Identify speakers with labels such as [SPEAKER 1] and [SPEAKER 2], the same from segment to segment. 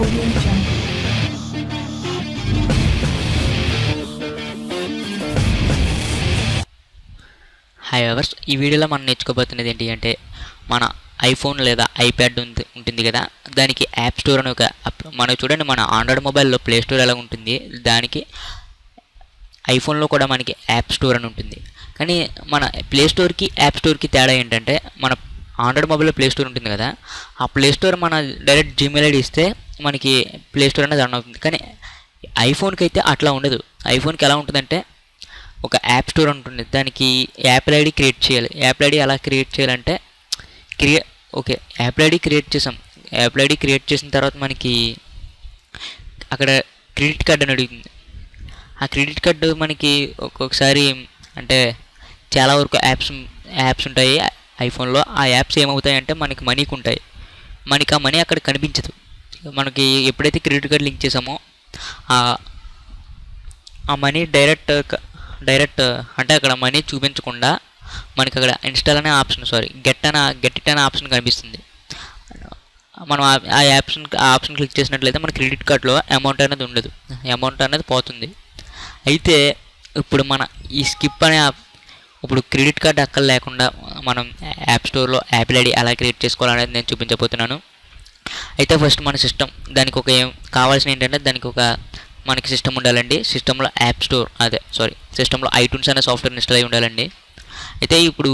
[SPEAKER 1] Audio Jungle.
[SPEAKER 2] Hi hours, ఈ వీడియోలో మనం నేర్చుకోబోతున్నది ఏంటి అంటే మన ఐఫోన్ లేదా ఐప్యాడ్ ఉంటుంది కదా, దానికి యాప్ స్టోర్ అని ఒక మనం చూడండి, మన ఆండ్రాయిడ్ మొబైల్లో ప్లే స్టోర్ ఎలా ఉంటుంది, దానికి ఐఫోన్లో కూడా మనకి యాప్ స్టోర్ అని ఉంటుంది. కానీ మన ప్లే స్టోర్కి యాప్ స్టోర్కి తేడా ఏంటంటే, మన ఆండ్రాయిడ్ మొబైల్లో ప్లే స్టోర్ ఉంటుంది కదా, ఆ ప్లే స్టోర్ మన డైరెక్ట్ జీమెయిల్ ఐడి ఇస్తే మనకి ప్లే స్టోర్ అనేది రన్ అవుతుంది. కానీ ఐఫోన్కి అయితే అట్లా ఉండదు. ఐఫోన్కి ఎలా ఉంటుందంటే ఒక యాప్ స్టోర్ ఉంటుంది, దానికి యాపిల్ ఐడి క్రియేట్ చేయాలి. యాపిల్ ఐడి ఎలా క్రియేట్ చేయాలంటే యాపిల్ ఐడి క్రియేట్ చేసాం. యాపిల్ ఐడి క్రియేట్ చేసిన తర్వాత మనకి అక్కడ క్రెడిట్ కార్డ్ అని అడుగుతుంది. ఆ క్రెడిట్ కార్డు మనకి ఒక్కొక్కసారి అంటే చాలా వరకు యాప్స్ ఉంటాయి ఐఫోన్లో. ఆ యాప్స్ ఏమవుతాయంటే మనకి మనీకి ఉంటాయి. మనకి ఆ మనీ అక్కడ కనిపించదు. మనకి ఎప్పుడైతే క్రెడిట్ కార్డ్ లింక్ చేసామో ఆ మనీ డైరెక్ట్ అంటే అక్కడ మనీ చూపించకుండా మనకి అక్కడ ఇన్స్టాల్ అనే ఆప్షన్ గెట్ ఇట్ అనే ఆప్షన్ కనిపిస్తుంది. మనం ఆ ఆప్షన్ క్లిక్ చేసినట్లయితే మన క్రెడిట్ కార్డులో అమౌంట్ అనేది ఉండదు, అమౌంట్ అనేది పోతుంది. అయితే ఇప్పుడు మన ఈ స్కిప్ అనే ఇప్పుడు క్రెడిట్ కార్డ్ అక్కడ లేకుండా మనం యాప్ స్టోర్లో యాపిల్ ఐడి ఎలా క్రియేట్ చేసుకోవాలనేది నేను చూపించబోతున్నాను. అయితే ఫస్ట్ మన సిస్టమ్ దానికి కావాల్సిన ఏంటంటే, దానికి మనకి సిస్టమ్ ఉండాలండి. సిస్టంలో యాప్ స్టోర్ సిస్టంలో ఐట్యూన్స్ అనే సాఫ్ట్వేర్ ఇన్స్టాల్ అయి ఉండాలండి. అయితే ఇప్పుడు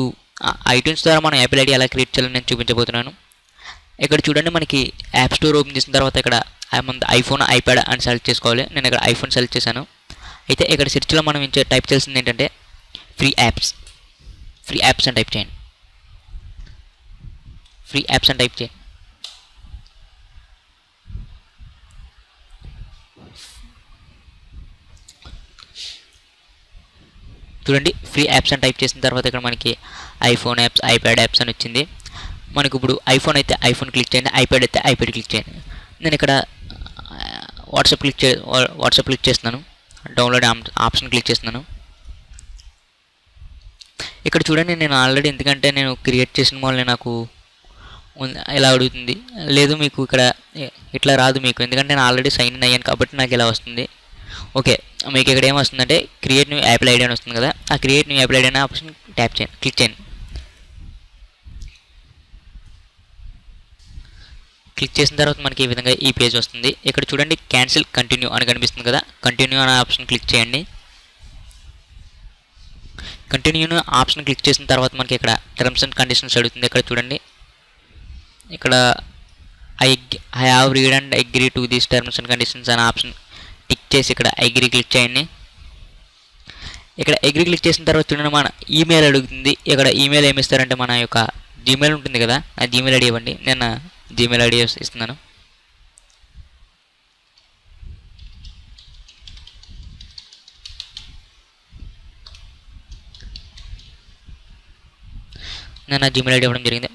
[SPEAKER 2] ఐట్యూన్స్ ద్వారా మనం యాపిల్ ఐడి ఎలా క్రియేట్ చేయాలని నేను చూపించబోతున్నాను. ఇక్కడ చూడండి, మనకి యాప్ స్టోర్ ఓపెన్ చేసిన తర్వాత ఇక్కడ మన ఐఫోన్ ఐప్యాడ్ అని సెలెక్ట్ చేసుకోవాలి. నేను ఇక్కడ ఐఫోన్ సెలెక్ట్ చేశాను. అయితే ఇక్కడ సెర్చ్లో మనం టైప్ చేయాల్సింది ఏంటంటే ఫ్రీ యాప్స్ అని టైప్ చేయండి. ఫ్రీ యాప్స్ అని టైప్ చేయండి. చూడండి, ఫ్రీ యాప్స్ అని టైప్ చేసిన తర్వాత ఇక్కడ మనకి ఐఫోన్ యాప్స్, ఐప్యాడ్ యాప్స్ అని వచ్చింది. మనకి ఇప్పుడు ఐఫోన్ అయితే ఐఫోన్ క్లిక్ చేయండి, ఐప్యాడ్ అయితే ఐప్యాడ్ క్లిక్ చేయండి. నేను ఇక్కడ వాట్సాప్ క్లిక్ చేస్తున్నాను, డౌన్లోడ్ ఆప్షన్ క్లిక్ చేస్తున్నాను. ఇక్కడ చూడండి, నేను ఆల్రెడీ ఎందుకంటే నేను క్రియేట్ చేసిన వల్ల నాకు ఇలా అడుగుతుంది. లేదు, మీకు ఇక్కడ ఇట్లా రాదు మీకు, ఎందుకంటే నేను ఆల్రెడీ సైన్ ఇన్ అయ్యాను కాబట్టి నాకు ఇలా వస్తుంది. ఓకే, మీకు ఇక్కడ ఏమొస్తుందంటే క్రియేట్ న్యూ యాపిల్ ఐడి అని వస్తుంది కదా, ఆ క్రియేట్ న్యూ యాపిల్ ఐడి అనే ఆప్షన్ క్లిక్ చేయండి. క్లిక్ చేసిన తర్వాత మనకి ఈ విధంగా ఈ పేజ్ వస్తుంది. ఇక్కడ చూడండి, క్యాన్సిల్ కంటిన్యూ అని కనిపిస్తుంది కదా, కంటిన్యూ అనే ఆప్షన్ క్లిక్ చేయండి. కంటిన్యూ ఆప్షన్ క్లిక్ చేసిన తర్వాత మనకి ఇక్కడ టర్మ్స్ అండ్ కండిషన్స్ అడుగుతుంది. ఇక్కడ చూడండి, ఇక్కడ I have read and agree to these terms and conditions అనే ఆప్షన్ టిక్ చేసి ఇక్కడ అగ్రీ క్లిక్ చేయండి. ఇక్కడ అగ్రీ క్లిక్ చేసిన తర్వాత చూడండి, మన ఈమెయిల్ అడుగుతుంది. ఇక్కడ ఈమెయిల్ ఏమి ఇస్తారంటే మన యొక్క జీమెయిల్ ఉంటుంది కదా, ఆ జీమెయిల్ ఐడి ఇవ్వండి. నేను జీమెయిల్ ఐడి ఇస్తున్నాను. నేను ఆ జీమెయిల్ ఐడి ఇవ్వడం జరిగింది.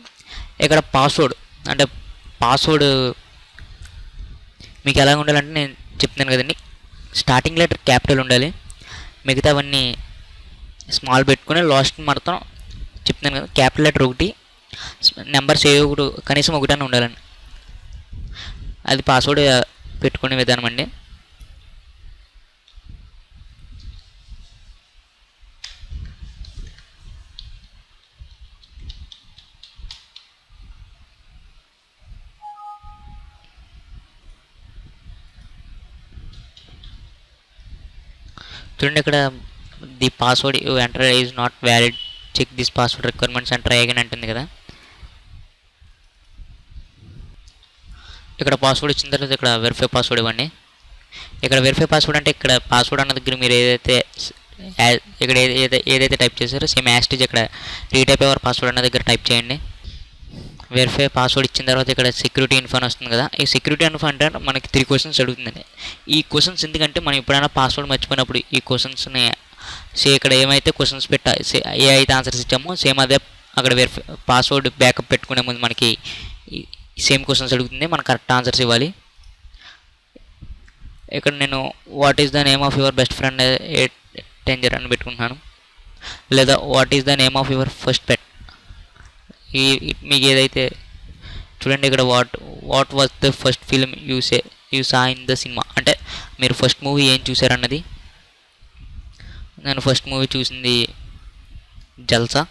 [SPEAKER 2] ఇక్కడ పాస్వర్డ్ మీకు ఎలా ఉండాలంటే నేను చెప్తున్నాను కదండి, స్టార్టింగ్ లెటర్ క్యాపిటల్ ఉండాలి, మిగతావన్నీ స్మాల్ పెట్టుకుని లాస్ట్ మాత్రం చెప్తున్నాను కదా, క్యాపిటల్ లెటర్ 1, నెంబర్స్ కనీసం 1 అని ఉండాలండి. అది పాస్వర్డ్ పెట్టుకునే విధానం అండి. చూడండి, ఇక్కడ the password you enter is not valid, check this password requirements and try again అంటుంది కదా. ఇక్కడ పాస్వర్డ్ ఇచ్చిన తర్వాత ఇక్కడ వెరిఫై పాస్వర్డ్ ఇవ్వండి. ఇక్కడ వెరిఫై పాస్వర్డ్ అంటే ఇక్కడ పాస్వర్డ్ అన్న దగ్గర మీరు ఏదైతే టైప్ చేశారో సేమ్ యాస్టీజ్ ఇక్కడ రీటైప్ అవర్ పాస్వర్డ్ అన్న దగ్గర టైప్ చేయండి. వెరిఫై పాస్వర్డ్ ఇచ్చిన తర్వాత ఇక్కడ సెక్యూరిటీ ఇన్ఫో అని వస్తుంది కదా, ఈ సెక్యూరిటీ ఇన్ఫో అంటే మనకి 3 క్వశ్చన్స్ అడుగుతుందండి. ఈ క్వశ్చన్స్ ఎందుకంటే మనం ఎప్పుడైనా పాస్వర్డ్ మర్చిపోయినప్పుడు ఈ క్వశ్చన్స్ని ఇక్కడ ఏమైతే క్వశ్చన్స్ ఏ అయితే ఆన్సర్స్ ఇచ్చామో సేమ్ అదే అక్కడ పాస్వర్డ్ బ్యాకప్ పెట్టుకునే ముందు మనకి సేమ్ క్వశ్చన్స్ అడుగుతుంది, మనం కరెక్ట్ ఆన్సర్స్ ఇవ్వాలి. ఇక్కడ నేను what is the name of your best friend టెంజర్ అని పెట్టుకుంటున్నాను, లేదా what is the name of your first pet. మీకు ఏదైతే చూడండి, ఇక్కడ what was the first film you you saw in the cinema, అంటే మీరు ఫస్ట్ మూవీ ఏం చూసారన్నది. నేను ఫస్ట్ మూవీ చూసింది Jalsa.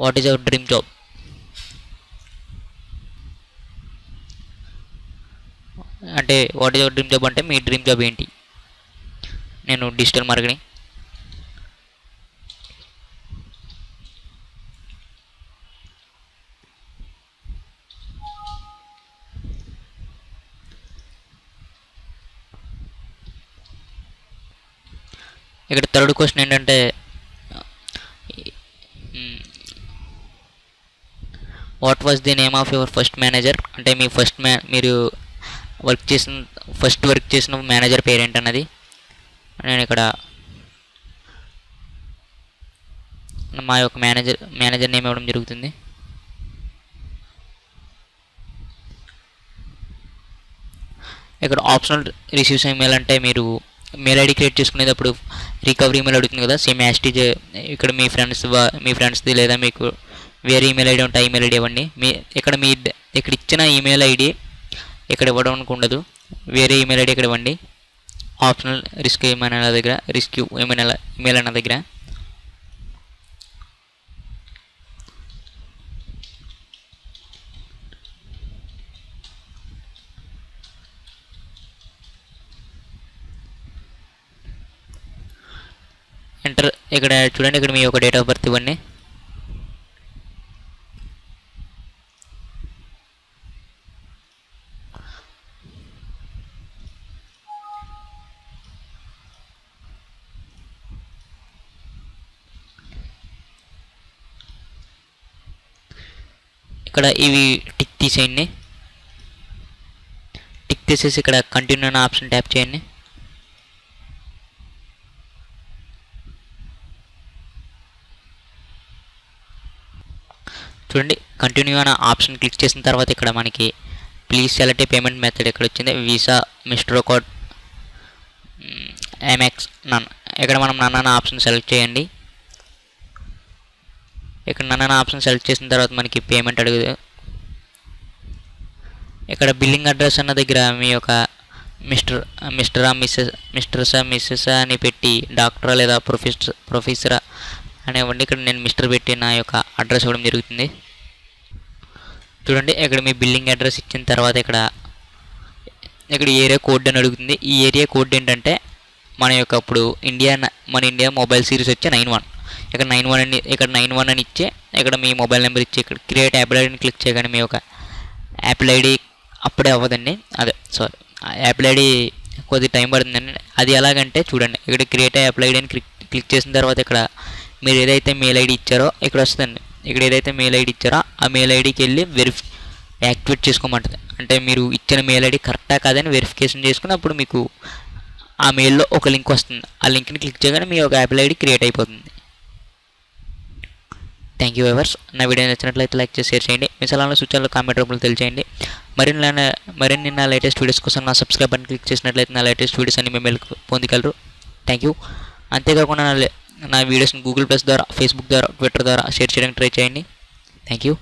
[SPEAKER 2] What is our dream job, అంటే what is our dream job అంటే మీ డ్రీమ్ జాబ్ ఏంటి. నేను డిజిటల్ మార్కెటింగ్. ఇక్కడ థర్డ్ క్వశ్చన్ ఏంటంటే what was the name of your first manager, అంటే మీ మీరు వర్క్ చేసిన మేనేజర్ పేరేంటన్నది. నేను ఇక్కడ మా యొక్క మేనేజర్ నేమ్ ఇవ్వడం జరుగుతుంది. ఇక్కడ ఆప్షనల్ రిసీవ్స్ ఈమెయిల్ అంటే మీరు మెయిల్ ఐడి క్రియేట్ చేసుకునేటప్పుడు రికవరీ ఈమెయిల్ అడుగుతుంది కదా, సేమ్ యాస్టీజ్ ఇక్కడ మీ ఫ్రెండ్స్ది లేదా మీకు వేరే ఈమెయిల్ ఐడి ఉంటే ఈమెయిల్ ఐడి ఇవ్వండి. ఇక్కడ ఇచ్చిన ఈమెయిల్ ఐడి ఇక్కడ ఇవ్వడానికి ఉండదు, వేరే ఈమెయిల్ ఐడి ఇక్కడ ఇవ్వండి. ఆప్షనల్ రిస్క్ ఈమెయిల్ అన్న దగ్గర ఎంటర్. ఇక్కడ చూడండి, ఇక్కడ మీ యొక్క డేట్ ఆఫ్ బర్త్ ఇవ్వండి. ఇక్కడ ఇవి టిక్ తీసేయండి. టిక్ తీసేసి ఇక్కడ కంటిన్యూ అనే ఆప్షన్ ట్యాప్ చేయండి. చూడండి, కంటిన్యూ అనే ఆప్షన్ క్లిక్ చేసిన తర్వాత ఇక్కడ మనకి ప్లీజ్ సెలెక్ట్ పేమెంట్ మెథడ్ ఇక్కడ వచ్చింది. వీసా, మిస్టర్ కార్డ్, ఎంఎక్స్, నన్. ఇక్కడ మనం నన్ అనే ఆప్షన్ సెలెక్ట్ చేయండి. ఇక్కడ నన్ అనే ఆప్షన్ సెలెక్ట్ చేసిన తర్వాత మనకి పేమెంట్ అడుగుతుంది. ఇక్కడ బిల్లింగ్ అడ్రస్ అన్న దగ్గర మీ యొక్క మిస్సెస్ అని పెట్టి డాక్టరా లేదా ప్రొఫెసరా అనేవ్వండి. ఇక్కడ నేను మిస్టర్ పెట్టి నా యొక్క అడ్రస్ ఇవ్వడం జరుగుతుంది. చూడండి, ఇక్కడ మీ బిల్లింగ్ అడ్రస్ ఇచ్చిన తర్వాత ఇక్కడ ఏరియా కోడ్ అని అడుగుతుంది. ఈ ఏరియా కోడ్ ఏంటంటే మన యొక్క ఇప్పుడు ఇండియా మొబైల్ సిరీస్ వచ్చే 91. ఇక్కడ 91 అని ఇచ్చే ఇక్కడ మీ మొబైల్ నెంబర్ ఇచ్చి ఇక్కడ క్రియేట్ యాపిల్ ఐడిని క్లిక్ చేయగానే మీ యొక్క యాపిల్ ఐడి అప్పుడే అవ్వదండి, యాపిల్ ఐడి కొద్ది టైం పడుతుందండి. అది ఎలాగంటే చూడండి, ఇక్కడ క్రియేట్ యాపిల్ ఐడి అని క్లిక్ చేసిన తర్వాత ఇక్కడ మీరు ఏదైతే మెయిల్ ఐడి ఇచ్చారో ఇక్కడ వస్తుందండి. ఇక్కడ ఏదైతే మెయిల్ ఐడి ఇచ్చారో ఆ మెయిల్ ఐడికి వెళ్ళి యాక్టివేట్ చేసుకోమంటుంది. అంటే మీరు ఇచ్చిన మెయిల్ ఐడి కరెక్టా కాదని వెరిఫికేషన్ చేసుకుని అప్పుడు మీకు ఆ మెయిల్లో ఒక లింక్ వస్తుంది. ఆ లింక్ని క్లిక్ చేయగానే మీ యొక్క యాపిల్ ఐడి క్రియేట్ అయిపోతుంది. Thank you viewers. నా వీడియో నచ్చినట్లయితే లైక్ చేసి షేర్ చేయండి. మీ సలహాలు సూచనలు కామెంట్ రూపంలో తెలియజేయండి. మరిన్ని నా లేటెస్ట్ వీడియోస్ కోసం నా సబ్స్క్రైబ్ బటన్ క్లిక్ చేసినట్లయితే నా లేటెస్ట్ వీడియోస్ అన్ని మీ మెయిల్కి పొందగలరు. Thank you. అంతేకాకుండా నా వీడియోస్ని గూగుల్ ప్లస్ ద్వారా, ఫేస్బుక్ ద్వారా, ట్విట్టర్ ద్వారా షేర్ చేయడానికి ట్రై చేయండి. Thank you.